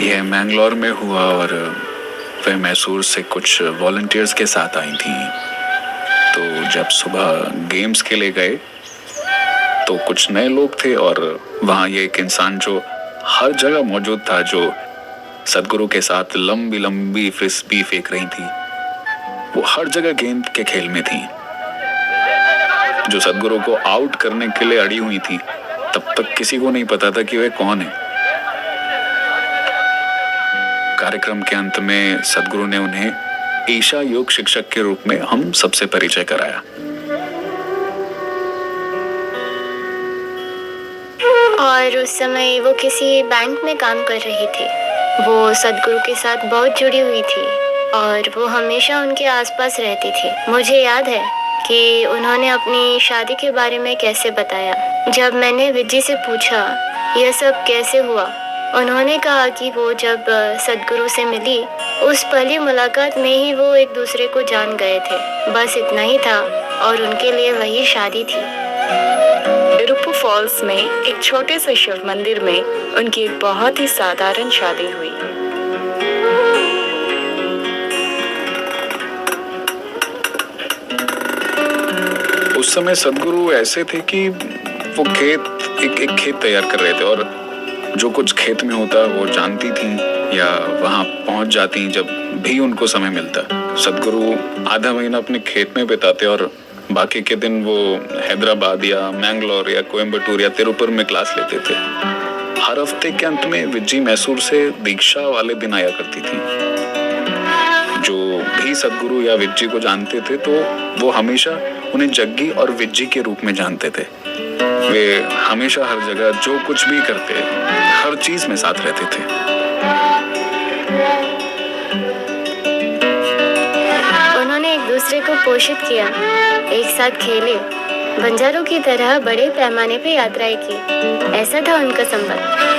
यह मैंगलोर में हुआ और वह मैसूर से कुछ वॉलंटियर्स के साथ आई थी। तो जब सुबह गेम्स के लिए गए तो कुछ नए लोग थे और वहाँ ये एक इंसान जो हर जगह मौजूद था, जो सदगुरु के साथ लंबी लंबी फ्रिस्बी फेंक रही थी, वो हर जगह गेंद के खेल में थी, जो सदगुरु को आउट करने के लिए अड़ी हुई थी। तब तक किसी को नहीं पता था कि वह कौन है। कार्यक्रम के अंत में सदगुरु ने उन्हें ईशा योग शिक्षक के रूप में हम सबसे परिचय कराया। और उस समय वो किसी बैंक में काम कर रही थी। वो सदगुरु के साथ बहुत जुड़ी हुई थी और वो हमेशा उनके आसपास रहती थी। मुझे याद है कि उन्होंने अपनी शादी के बारे में कैसे बताया। जब मैंने विजी से पूछा यह सब कैसे हुआ, उन्होंने कहा कि वो जब सदगुरु से मिली, उस पहली मुलाकात में ही वो एक दूसरे को जान गए थे। बस इतना ही था और उनके लिए वही शादी थी। इरुपु फॉल्स में एक छोटे से शिव मंदिर में उनकी एक बहुत ही साधारण शादी हुई। उस समय सदगुरु ऐसे थे कि वो एक खेत तैयार कर रहे थे और जो कुछ खेत में होता वो जानती थी या वहां पहुंच जाती जब भी उनको समय मिलता। सदगुरु आधा महीना अपने खेत में बिताते और बाकी के दिन वो हैदराबाद या मैंगलोर या कोयम्बटूर या तिरुपुर में क्लास लेते थे। हर हफ्ते के अंत में विजी मैसूर से दीक्षा वाले दिन आया करती थी। जो भी सदगुरु या विजी को जानते थे तो वो हमेशा उन्हें जग्गी और विजी के रूप में जानते थे। वे हमेशा हर जगह जो कुछ भी करते, हर चीज में साथ रहते थे। उन्होंने एक दूसरे को पोषित किया, एक साथ खेले, बंजारों की तरह बड़े पैमाने पे यात्राएं की। ऐसा था उनका संबंध।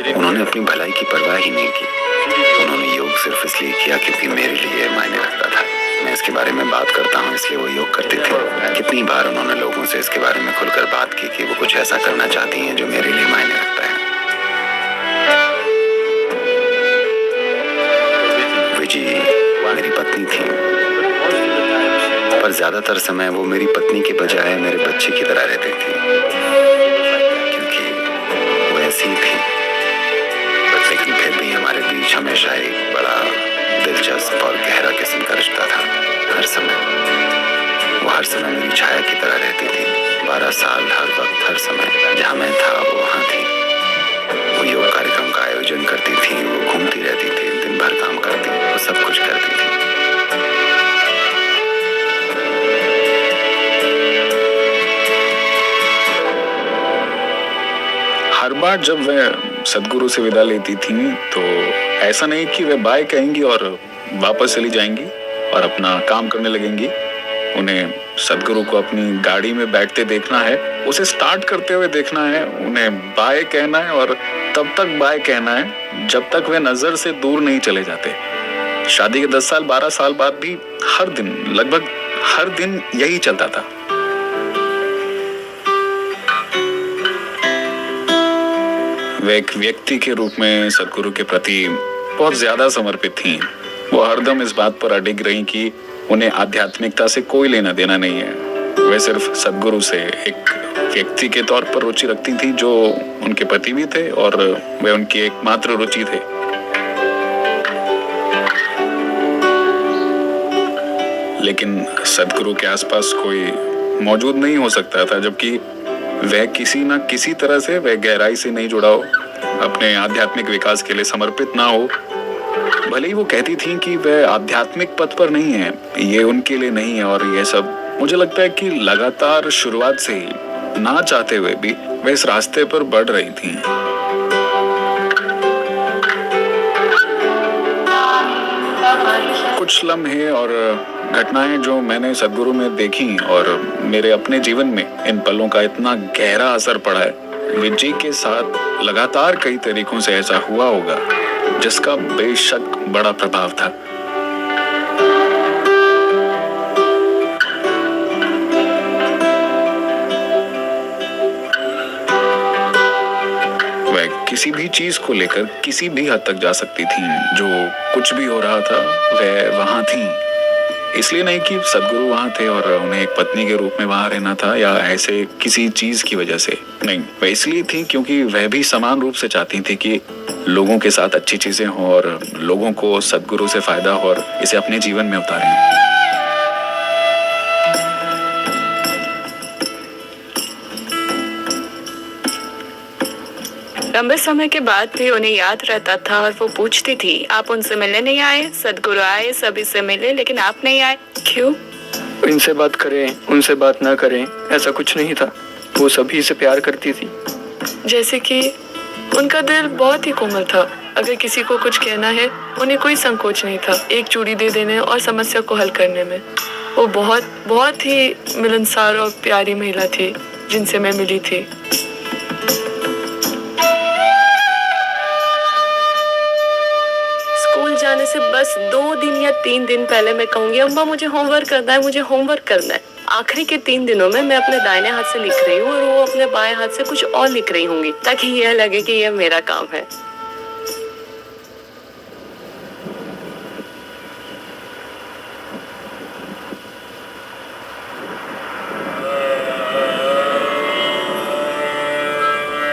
उन्होंने अपनी भलाई की परवाह ही नहीं की। उन्होंने योग सिर्फ इसलिए किया क्योंकि मेरे लिए मायने रखता था। मैं इसके बारे में बात करता हूँ इसलिए वो योग करती थी। कितनी बार उन्होंने लोगों से इसके बारे में खुलकर बात की कि वो कुछ ऐसा करना चाहती हैं जो मेरे लिए मायने रखता है। विजी मेरी पत्नी थी, पर ज्यादातर समय वो मेरी पत्नी के बजाय मेरे बच्चे की तरह रहती थी, क्योंकि वो ऐसी थी। लेकिन फिर भी हमारे बीच हमेशा एक बड़ा दिलचस्प और गहरा किस्म का रिश्ता था। हर समय मेरी छाया की तरह रहती थी। 12 साल हर वक्त हर समय जहाँ मैं था वो वहाँ थी। वो योग कार्यक्रम का आयोजन करती थी, वो घूमती रहती थी, दिन भर काम करती, वो सब कुछ करती थी। हर बार जब वह सदगुरु से विदा लेती थी तो ऐसा नहीं कि वह बाय कहेंगी और वापस चली जाएंगी और अपना काम करने लगेंगी। उन्हें सदगुरु को अपनी गाड़ी में बैठते देखना है, उसे स्टार्ट करते हुए देखना है, उन्हें बाय कहना है और तब तक बाय कहना है जब तक वे नजर से दूर नहीं चले जाते। शादी के 10 साल 12 साल बाद भी हर दिन, लगभग हर दिन यही चलता था। वे एक व्यक्ति के रूप में सदगुरु के प्रति बहुत ज्यादा समर्पित थीं। वो हरदम इस बात पर अडिग रही कि उन्हें आध्यात्मिकता से कोई लेना देना नहीं है। वे सिर्फ सदगुरु से एक व्यक्ति के तौर पर रुचि रखती थी, जो उनके पति भी थे और वे उनकी एकमात्र रुचि थे। लेकिन सदगुरु के आसपास कोई मौजूद नहीं हो सकता था जबकि वह किसी न किसी तरह से वह गहराई से नहीं जुड़ा हो, अपने आध्यात्मिक विकास के लिए समर्पित ना हो। भले ही वो कहती थी कि वह आध्यात्मिक पथ पर नहीं है, ये उनके लिए नहीं है और ये सब। मुझे लगता है कि लगातार शुरुआत से ही, ना चाहते हुए भी, वह इस रास्ते पर बढ़ रही थी। कुछ लम्हे और घटनाएं जो मैंने सदगुरु में देखी और मेरे अपने जीवन में इन पलों का इतना गहरा असर पड़ा है। विजय के साथ लगातार कई तरीकों से ऐसा हुआ होगा जिसका बेशक बड़ा प्रभाव था। किसी भी चीज को लेकर किसी भी हद तक जा सकती थी। जो कुछ भी हो रहा था वह वहां थी। इसलिए नहीं कि सदगुरु वहां थे और उन्हें एक पत्नी के रूप में वहां रहना था या ऐसे किसी चीज की वजह से नहीं, वह इसलिए थी क्योंकि वह भी समान रूप से चाहती थी कि लोगों के साथ अच्छी चीजें हों और लोगों को सदगुरु से फायदा हो और इसे अपने जीवन में उतारें। लंबे समय के बाद भी उन्हें याद रहता था और वो पूछती थी, आप उनसे मिलने नहीं आए? सदगुरु आए, सभी से मिले, लेकिन आप नहीं आए, क्यों? इनसे बात करें, उनसे बात ना करें, ऐसा कुछ नहीं था। वो सभी से प्यार करती थी। जैसे कि उनका दिल बहुत ही कोमल था। अगर किसी को कुछ कहना है, उन्हें कोई संकोच नहीं था एक चूड़ी दे देने और समस्या को हल करने में। वो बहुत ही मिलनसार और प्यारी महिला थी जिनसे मैं मिली थी। जाने से बस 2 दिन या 3 दिन पहले मैं कहूंगी, अम्मा मुझे होमवर्क करना है, मुझे होमवर्क करना है। आखिरी के 3 दिनों में मैं अपने दाहिने हाथ से लिख रही हूँ और वो अपने बाएं हाथ से कुछ और लिख रही होंगी ताकि यह लगे कि यह मेरा काम है।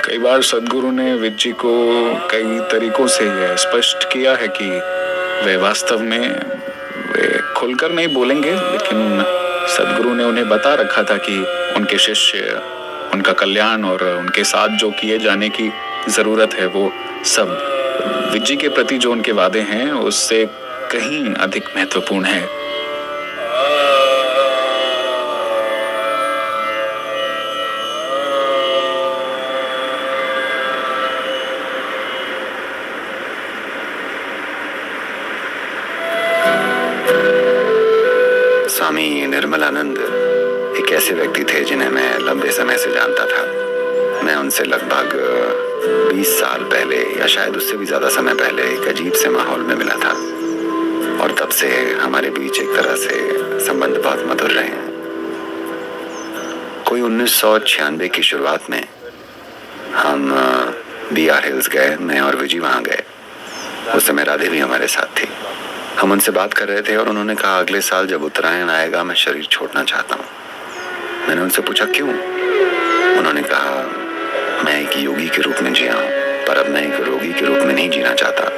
कई बार सदगुरु ने विजय को कई तरीकों से यह स्पष्ट किया है कि वे वास्तव में वे खुलकर नहीं बोलेंगे, लेकिन सदगुरु ने उन्हें बता रखा था कि उनके शिष्य, उनका कल्याण और उनके साथ जो किए जाने की जरूरत है वो सब विजय के प्रति जो उनके वादे हैं उससे कहीं अधिक महत्वपूर्ण है। स्वामी निर्मलानंद एक ऐसे व्यक्ति थे जिन्हें मैं लंबे समय से जानता था। मैं उनसे लगभग 20 साल पहले या शायद उससे भी ज्यादा समय पहले एक अजीब से माहौल में मिला था और तब से हमारे बीच एक तरह से संबंध बहुत मधुर रहे हैं। कोई 1996 की शुरुआत में हम BR हिल्स गए। मैं और विजय वहां गए। उस समय राधे भी हमारे साथ थी। हम उनसे बात कर रहे थे और उन्होंने कहा, अगले साल जब उत्तरायण आएगा मैं शरीर छोड़ना चाहता हूँ। मैंने उनसे पूछा क्यों? उन्होंने कहा, मैं एक योगी के रूप में जिया हूँ, पर अब मैं एक रोगी के रूप में नहीं जीना चाहता।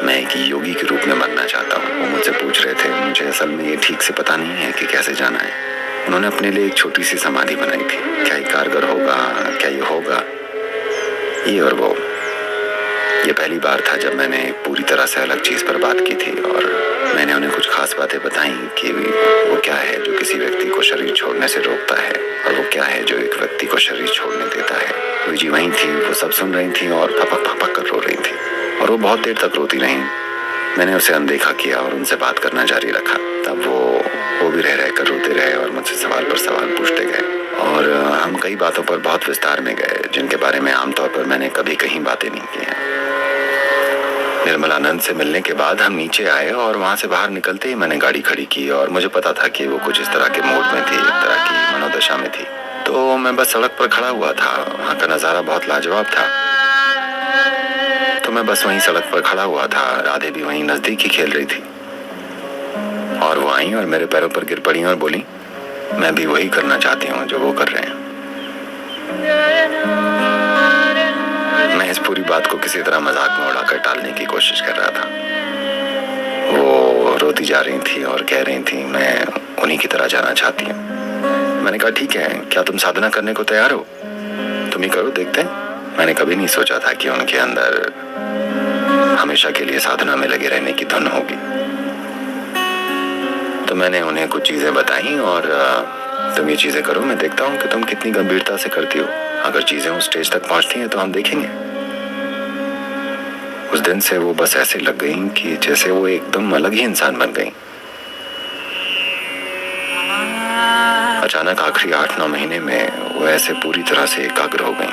मैं एक योगी के रूप में मरना चाहता हूँ। वो मुझसे पूछ रहे थे, मुझे असल में ये ठीक से पता नहीं है कि कैसे जाना है। उन्होंने अपने लिए एक छोटी सी समाधि बनाई थी। क्या ये कारगर होगा? क्या ये होगा? ये और वो। ये पहली बार था जब मैंने पूरी तरह से अलग चीज पर बात की थी और मैंने उन्हें कुछ खास बातें बताई कि वो क्या है जो किसी व्यक्ति को शरीर छोड़ने से रोकता है और वो क्या है जो एक व्यक्ति को शरीर छोड़ने देता है। विजय वहीं थी, वो सब सुन रही थी और पपक पपक कर रो रही थी और वो बहुत देर तक रोती रही। मैंने उसे अनदेखा किया और उनसे बात करना जारी रखा। तब वो भी रह कर रोते रहे और मुझसे सवाल पर सवाल पूछते गए और हम कई बातों पर बहुत विस्तार में गए जिनके बारे में आमतौर पर मैंने कभी कहीं बातें नहीं की हैं। निर्मलानंद से मिलने के बाद हम नीचे आए और वहां से बाहर निकलते ही मैंने गाड़ी खड़ी की और मुझे पता था कि वो कुछ इस तरह के मूड में थी, एक तरह की मनोदशा में थी। तो मैं बस सड़क पर खड़ा हुआ था। वहाँ का नज़ारा बहुत लाजवाब था। तो मैं बस वहीं सड़क पर खड़ा हुआ था। राधे भी वहीं नजदीक ही खेल रही थी और वो आई और मेरे पैरों पर गिर पड़ी और बोली, मैं भी वही करना चाहती हूँ जो वो कर रहे हैं। मैं इस पूरी बात को किसी तरह मजाक में उड़ाकर टालने की कोशिश कर रहा था। वो रोती जा रही थी और कह रही थी, मैं उन्हीं की तरह जाना चाहती हूँ। मैंने कहा, ठीक है, क्या तुम साधना करने को तैयार हो? तुम ही करो, देखते हैं। मैंने कभी नहीं सोचा था कि उनके अंदर हमेशा के लिए साधना में लगे रहने की धुन होगी। तो मैंने उन्हें कुछ चीजें बताई और तुम ये चीजें करो, मैं देखता हूँ कि तुम कितनी गंभीरता से करती हो। अगर चीजें उस स्टेज तक पहुंचती हैं तो हम देखेंगे। उस दिन से वो बस ऐसे लग गई कि जैसे वो एकदम अलग ही इंसान बन गई। अचानक आखिरी 8-9 महीने में वो ऐसे पूरी तरह से एकाग्र हो गई।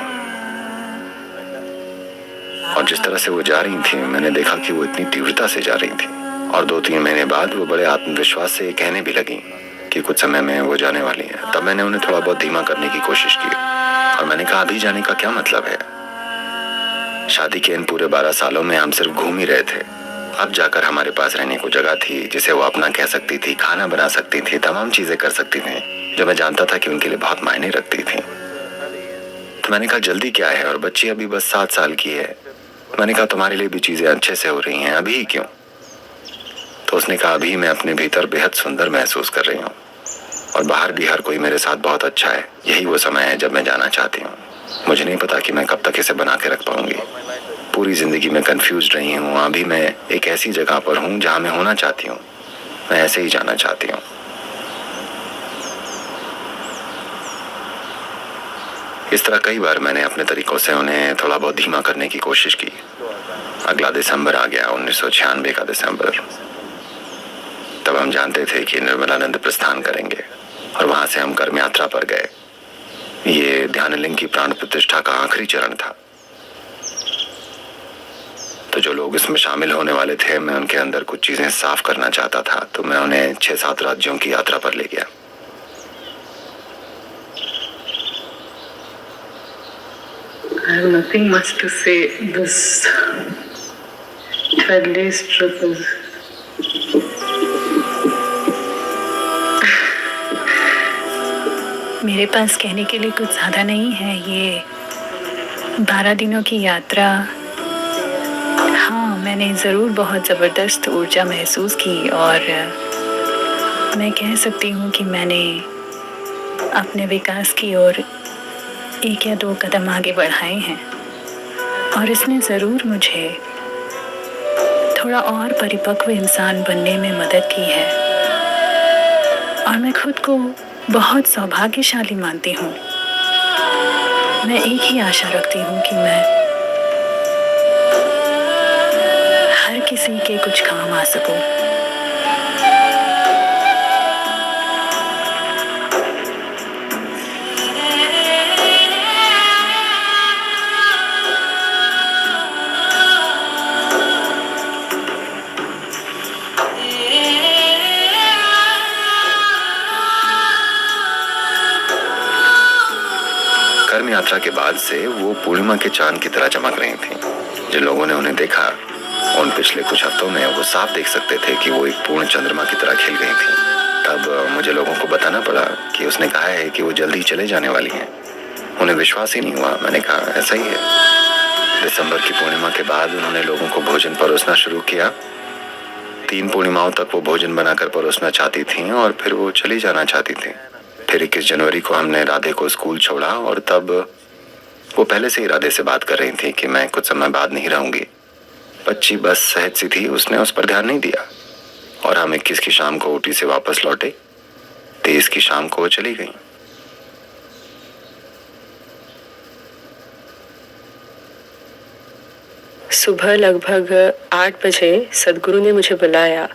और जिस तरह से वो जा रही थी, मैंने देखा कि वो इतनी तीव्रता से जा रही थी। और 2-3 महीने बाद वो बड़े आत्मविश्वास से कहने भी लगी कि कुछ समय में वो जाने वाली है। तब मैंने उन्हें थोड़ा बहुत धीमा करने की कोशिश की और मैंने कहा, अभी जाने का क्या मतलब है? शादी के इन पूरे 12 सालों में हम सिर्फ घूम ही रहे थे। अब जाकर हमारे पास रहने को जगह थी जिसे वो अपना कह सकती थी, खाना बना सकती थी, तमाम चीजें कर सकती थी जो मैं जानता था कि उनके लिए बहुत मायने रखती थी। तो मैंने कहा, जल्दी क्या है? और बच्ची अभी बस 7 साल की है। मैंने कहा, तुम्हारे लिए भी चीजें अच्छे से हो रही हैं, अभी क्यों? तो उसने कहा, अभी मैं अपने भीतर बेहद सुंदर महसूस कर रही हूँ और बाहर भी हर कोई मेरे साथ बहुत अच्छा है। यही वो समय है जब मैं जाना चाहती हूँ। मुझे नहीं पता कि मैं कब तक इसे बना के रख पाऊंगी। पूरी जिंदगी में कंफ्यूज रही हूँ। अभी मैं एक ऐसी जगह पर हूँ जहाँ मैं होना चाहती हूँ। मैं ऐसे ही जाना चाहती हूँ। इस तरह कई बार मैंने अपने तरीकों से उन्हें थोड़ा बहुत धीमा करने की कोशिश की। अगला दिसंबर आ गया, 1996 का दिसंबर। तब हम जानते थे कि निर्मलानंद प्रस्थान करेंगे और वहां से हम कर्म यात्रा पर गए। ये ध्यानलिंग की प्राण प्रतिष्ठा का आखिरी चरण था। तो जो लोग इसमें शामिल होने वाले थे, मैं उनके अंदर कुछ चीजें साफ करना चाहता था। तो मैं उन्हें 6-7 राज्यों की यात्रा पर ले गया। I have nothing much to say. This 12 days trip is मेरे पास कहने के लिए कुछ ज़्यादा नहीं है। ये 12 दिनों की यात्रा, हाँ, मैंने ज़रूर बहुत ज़बरदस्त ऊर्जा महसूस की और मैं कह सकती हूँ कि मैंने अपने विकास की ओर 1 या 2 कदम आगे बढ़ाए हैं और इसने ज़रूर मुझे थोड़ा और परिपक्व इंसान बनने में मदद की है। और मैं खुद को बहुत सौभाग्यशाली मानती हूँ। मैं एक ही आशा रखती हूँ कि मैं हर किसी के कुछ काम आ सकूँ। कर्म यात्रा के बाद से वो पूर्णिमा के चांद की तरह चमक रही थी। जिन लोगों ने उन्हें देखा, उन पिछले कुछ हफ्तों में वो साफ देख सकते थे कि वो एक पूर्ण चंद्रमा की तरह खिल गई थी। तब मुझे लोगों को बताना पड़ा कि उसने कहा है कि वो जल्दी चले जाने वाली हैं। उन्हें विश्वास ही नहीं हुआ। मैंने कहा, ऐसा ही है। दिसंबर की पूर्णिमा के बाद उन्होंने लोगों को भोजन परोसना शुरू किया। 3 पूर्णिमाओं तक वो भोजन बनाकर परोसना चाहती थी और फिर वो चली जाना चाहती थी। फिर 21 जनवरी को हमने राधे को स्कूल छोड़ा और तब वो पहले से ही राधे से बात कर रही थी कि मैं कुछ समय बाद नहीं रहूंगी। बच्ची बस सहज सी थी, उसने उस पर ध्यान नहीं दिया और हम 21 की शाम को ऊटी से वापस लौटे। 23 की शाम को वो चली गई। सुबह लगभग 8 बजे सदगुरु ने मुझे बुलाया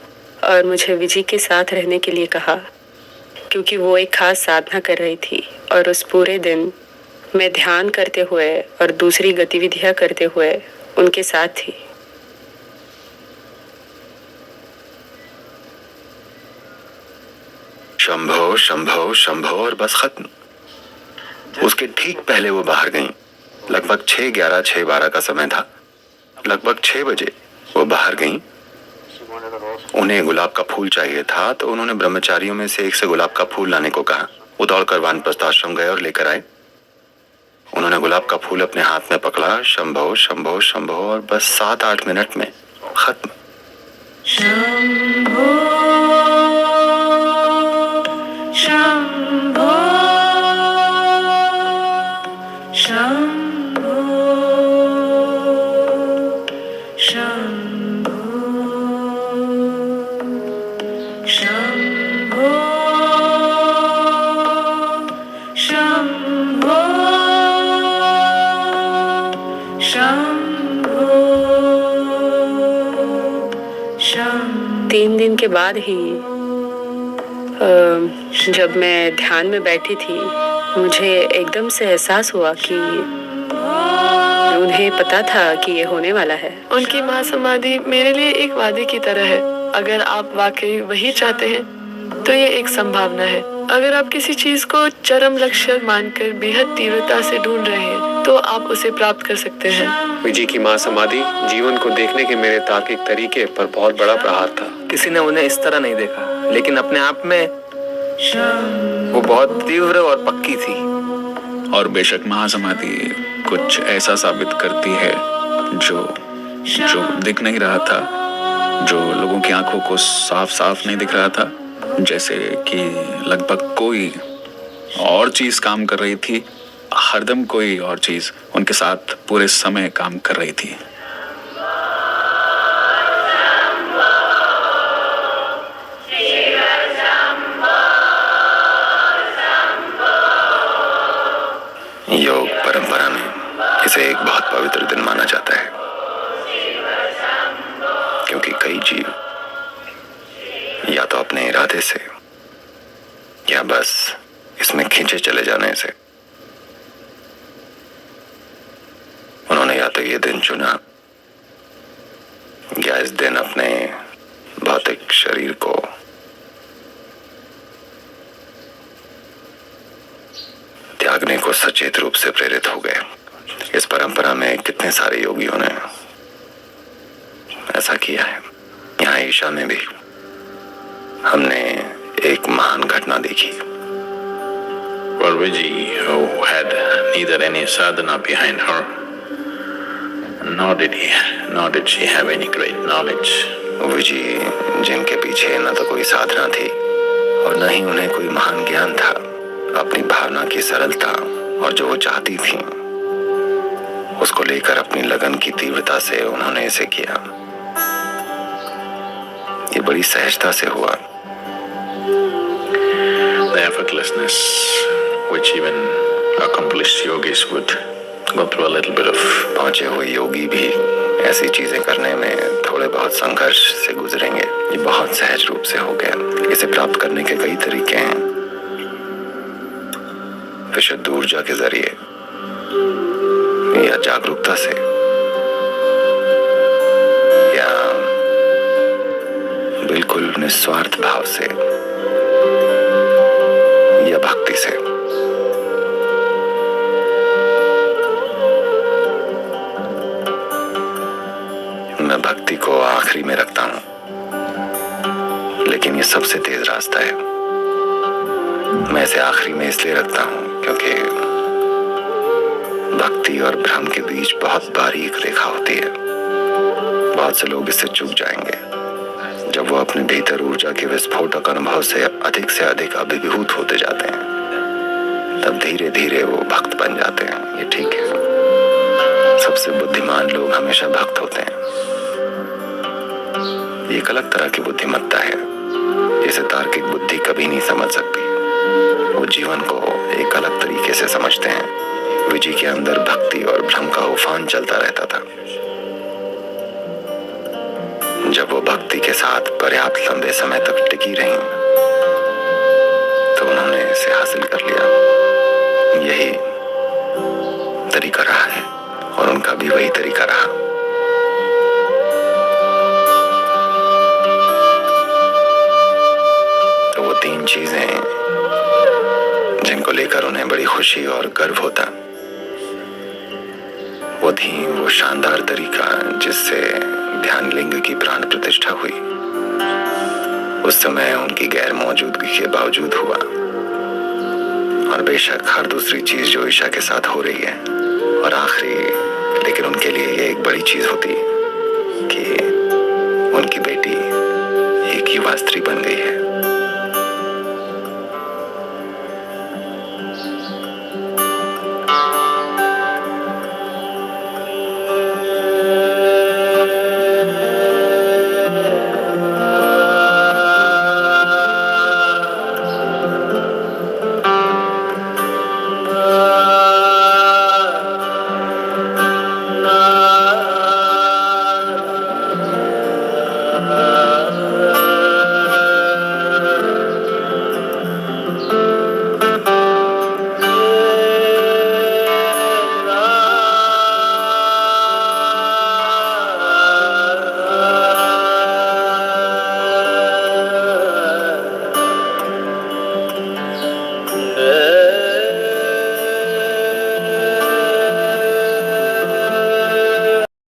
और मुझे विजी के साथ रहने के लिए कहा, क्योंकि वो एक खास साधना कर रही थी और उस पूरे दिन मैं ध्यान करते हुए और दूसरी गतिविधियां करते हुए उनके साथ थी। शंभो शंभो शंभो और बस खत्म। उसके ठीक पहले वो बाहर गईं। लगभग 6:11, 6:12 का समय था। लगभग 6 बजे वो बाहर गईं। उन्हें गुलाब का फूल चाहिए था, तो उन्होंने ब्रह्मचारियों में से एक से गुलाब का फूल लाने को कहा। वो दौड़कर वानप्रस्थ आश्रम गए और लेकर आए। उन्होंने गुलाब का फूल अपने हाथ में पकड़ा। शंभो शंभो शंभो और बस 7-8 मिनट में खत्म। शंभो शंभो शंभो शंभो शंभो शंभो शंभो शंभो। 3 दिन के बाद ही जब मैं ध्यान में बैठी थी मुझे एकदम से एहसास हुआ कि उन्हें पता था कि ये होने वाला है। उनकी महासमाधि मेरे लिए एक वादे की तरह है। अगर आप वाकई वही चाहते हैं तो ये एक संभावना है। अगर आप किसी चीज को चरम लक्ष्य मानकर बेहद तीव्रता से ढूंढ रहे हैं तो आप उसे प्राप्त कर सकते हैं। विजी की मां समाधि जीवन को देखने के मेरे तार्किक तरीके पर बहुत बड़ा प्रहार था। किसी ने उन्हें इस तरह नहीं देखा, लेकिन अपने आप में वो बहुत तीव्र और पक्की थी। और बेशक महासमाधि कुछ ऐसा साबित करती है जो दिख नहीं रहा था, जो लोगों की आंखों को साफ साफ नहीं दिख रहा था, जैसे कि लगभग कोई और चीज काम कर रही थी। हरदम कोई और चीज उनके साथ पूरे समय काम कर रही थी। योग परंपरा में इसे एक बहुत पवित्र दिन माना जाता है, क्योंकि कई जीव या तो अपने इरादे से या बस इसमें खींचे चले जाने से उन्होंने या तो ये दिन चुना या इस दिन अपने भौतिक शरीर को त्यागने को सचेत रूप से प्रेरित हो गए। इस परंपरा में कितने सारे योगियों ने ऐसा किया है। यहाँ ईशा में भी हमने एक महान घटना देखी। Parviji, who had neither any sadhana behind her, nor did she have any great knowledge. विजी जिनके पीछे न तो कोई साधना थी और न ही उन्हें कोई महान ज्ञान था, अपनी भावना की सरलता और जो वो चाहती थी उसको लेकर अपनी लगन की तीव्रता से उन्होंने इसे किया। ये बड़ी सहजता से हुआ। The effortlessness which even accomplished yogis would go through a little bit of. पहुंचे हुए योगी भी ऐसी चीजें करने में थोड़े बहुत संघर्ष से गुजरेंगे। ये बहुत सहज रूप से हो गया। इसे प्राप्त करने के कई तरीके हैं। विशुद्ध ऊर्जा के जरिए या जागरूकता से या बिल्कुल निस्वार्थ भाव से या भक्ति से। मैं भक्ति को आखिरी में रखता हूं, लेकिन ये सबसे तेज रास्ता है। मैं इसे आखिरी में इसलिए रखता हूं क्योंकि भक्ति और भ्रम के बीच बहुत बारीक रेखा होती है। बहुत से लोग इससे चूक जाएंगे। जब वो अपने भीतर ऊर्जा के विस्फोटक अनुभव से अधिक अभिभूत होते जाते हैं, तब धीरे धीरे वो भक्त बन जाते हैं। ये ठीक है। सबसे बुद्धिमान लोग हमेशा भक्त होते हैं। ये एक अलग तरह की बुद्धिमत्ता है जिसे तार्किक बुद्धि कभी नहीं समझ सकती। वो जीवन को एक अलग तरीके से समझते हैं। विजी के अंदर भक्ति और भ्रम का उफान चलता रहता था। जब वो भक्ति के साथ पर्याप्त लंबे समय तक टिकी रहीं, तो उन्होंने इसे हासिल कर लिया। यही तरीका रहा है और उनका भी वही तरीका रहा। तो वो तीन चीजें जिनको लेकर उन्हें बड़ी खुशी और गर्व होता, वो थी वो शानदार तरीका जिससे ध्यान लिंग की प्राण प्रतिष्ठा हुई। उस समय उनकी गैर मौजूदगी के बावजूद हुआ। और बेशक हर दूसरी चीज जो ईशा के साथ हो रही है, और आखिरी लेकिन उनके लिए ये एक बड़ी चीज होती कि उनकी बेटी एक युवा स्त्री बन गई है।